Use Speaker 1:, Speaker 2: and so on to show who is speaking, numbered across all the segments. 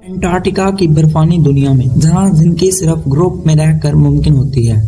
Speaker 1: Antarctica کی برفانی دنیا میں جہاں زندگی صرف گروپ میں رہ کر ممکن ہوتی ہے،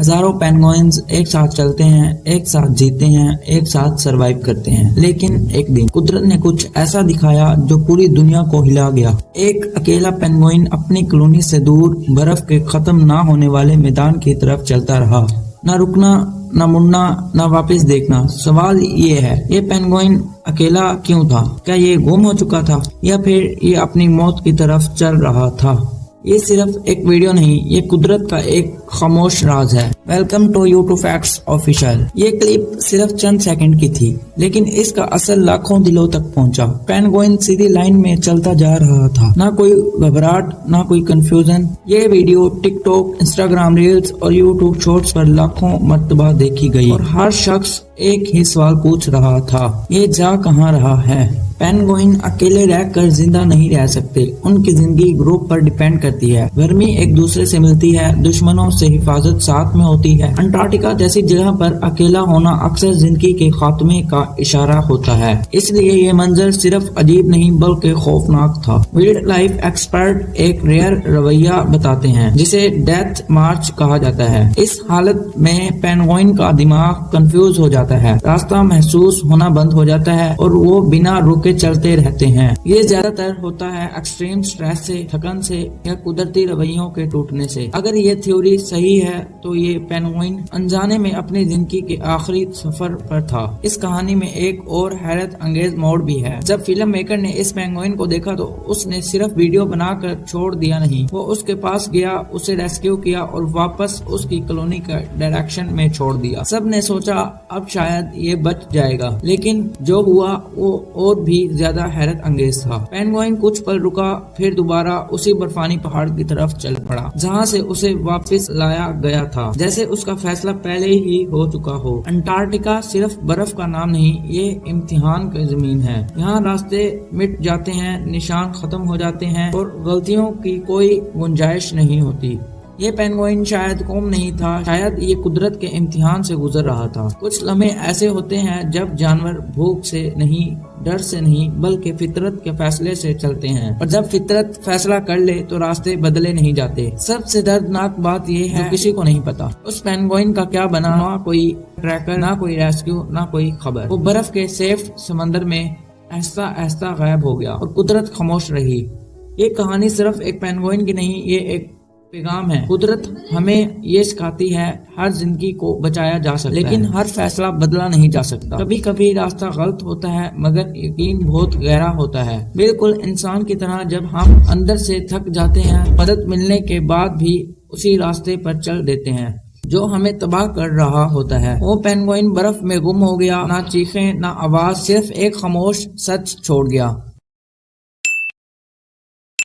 Speaker 1: ہزاروں پینگوئنز ایک ساتھ چلتے ہیں، ایک ساتھ جیتے ہیں، ایک ساتھ سروائیو کرتے ہیں۔ لیکن ایک دن قدرت نے کچھ ایسا دکھایا جو پوری دنیا کو ہلا گیا۔ ایک اکیلا پینگوئن اپنی کالونی سے دور برف کے ختم نہ ہونے والے میدان کی طرف چلتا رہا، نہ رکنا، نہ مڑنا، نہ واپس دیکھنا۔ سوال یہ ہے، یہ پینگوئن اکیلا کیوں تھا؟ کیا یہ گم ہو چکا تھا یا پھر یہ اپنی موت کی طرف چل رہا تھا؟ یہ صرف ایک ویڈیو نہیں، یہ قدرت کا ایک خاموش راز ہے۔ Welcome to YouTube facts official. یہ کلپ صرف چند سیکنڈ کی تھی، لیکن اس کا اثر لاکھوں دلوں تک پہنچا۔ پینگوئن سیدھی لائن میں چلتا جا رہا تھا، نہ کوئی گھبراہٹ، نہ کوئی کنفیوژن۔ یہ ویڈیو ٹک ٹاک، انسٹاگرام ریلز اور یوٹیوب شارٹس پر لاکھوں مرتبہ دیکھی گئی، اور ہر شخص ایک ہی سوال پوچھ رہا تھا، یہ جا کہاں رہا ہے؟ پینگوئن اکیلے رہ کر زندہ نہیں رہ سکتے، ان کی زندگی گروپ پر ڈیپینڈ کرتی ہے۔ گرمی ایک دوسرے سے ملتی ہے، دشمنوں سے حفاظت ساتھ میں ہوتی ہے۔ انٹارکٹیکا جیسی جگہ پر اکیلا ہونا اکثر زندگی کے خاتمے کا اشارہ ہوتا ہے، اس لیے یہ منظر صرف عجیب نہیں بلکہ خوفناک تھا۔ وائلڈ لائف ایکسپرٹ ایک ریئر رویہ بتاتے ہیں جسے ڈیتھ مارچ کہا جاتا ہے۔ اس حالت میں پینگوئن کا دماغ کنفیوز ہو جاتا ہے، راستہ محسوس ہونا بند ہو جاتا ہے اور وہ بنا رکے چلتے رہتے ہیں۔ یہ زیادہ تر ہوتا ہے ایکسٹریم سٹریس سے، تھکن سے یا قدرتی رویوں کے ٹوٹنے سے۔ اگر یہ تھیوری صحیح ہے تو یہ پینگوئن انجانے میں اپنی زندگی کے آخری سفر پر تھا۔ اس کہانی میں ایک اور حیرت انگیز موڑ بھی ہے۔ جب فلم میکر نے اس پینگوئن کو دیکھا تو اس نے صرف ویڈیو بنا کر چھوڑ دیا نہیں، وہ اس کے پاس گیا، اسے ریسکیو کیا اور واپس اس کی کالونی کا ڈائریکشن میں چھوڑ دیا۔ سب نے سوچا اب شاید یہ بچ جائے گا، لیکن جو ہوا وہ اور بھی زیادہ حیرت انگیز تھا۔ پینگوئن کچھ پل رکا، پھر دوبارہ اسی برفانی پہاڑ کی طرف چل پڑا جہاں سے اسے واپس لایا گیا تھا، جیسے اس کا فیصلہ پہلے ہی ہو چکا ہو۔ انٹارکٹیکا صرف برف کا نام نہیں، یہ امتحان کی زمین ہے۔ یہاں راستے مٹ جاتے ہیں، نشان ختم ہو جاتے ہیں اور غلطیوں کی کوئی گنجائش نہیں ہوتی۔ یہ پینگوئن شاید قوم نہیں تھا، شاید یہ قدرت کے امتحان سے گزر رہا تھا۔ کچھ لمحے ایسے ہوتے ہیں جب جانور بھوک سے نہیں، ڈر سے نہیں، بلکہ فطرت کے فیصلے سے چلتے ہیں، اور جب فطرت فیصلہ کر لے تو راستے بدلے نہیں جاتے۔ سب سے دردناک بات یہ ہے کسی کو نہیں پتا اس پینگوئن کا کیا بنا، نہ کوئی ٹریکر، نہ کوئی ریسکیو، نہ کوئی خبر۔ وہ برف کے سیف سمندر میں آہستہ آہستہ غائب ہو گیا اور قدرت خاموش رہی۔ یہ کہانی صرف ایک پینگوئن کی نہیں، یہ ایک پیغام ہے۔ قدرت ہمیں یہ سکھاتی ہے ہر زندگی کو بچایا جا سکتا ہے، لیکن ہر فیصلہ بدلا نہیں جا سکتا۔ کبھی کبھی راستہ غلط ہوتا ہے مگر یقین بہت گہرا ہوتا ہے۔ بالکل انسان کی طرح جب ہم اندر سے تھک جاتے ہیں، مدد ملنے کے بعد بھی اسی راستے پر چل دیتے ہیں جو ہمیں تباہ کر رہا ہوتا ہے۔ وہ پینگوئن برف میں گم ہو گیا، نہ چیخیں نہ آواز، صرف ایک خاموش سچ چھوڑ گیا۔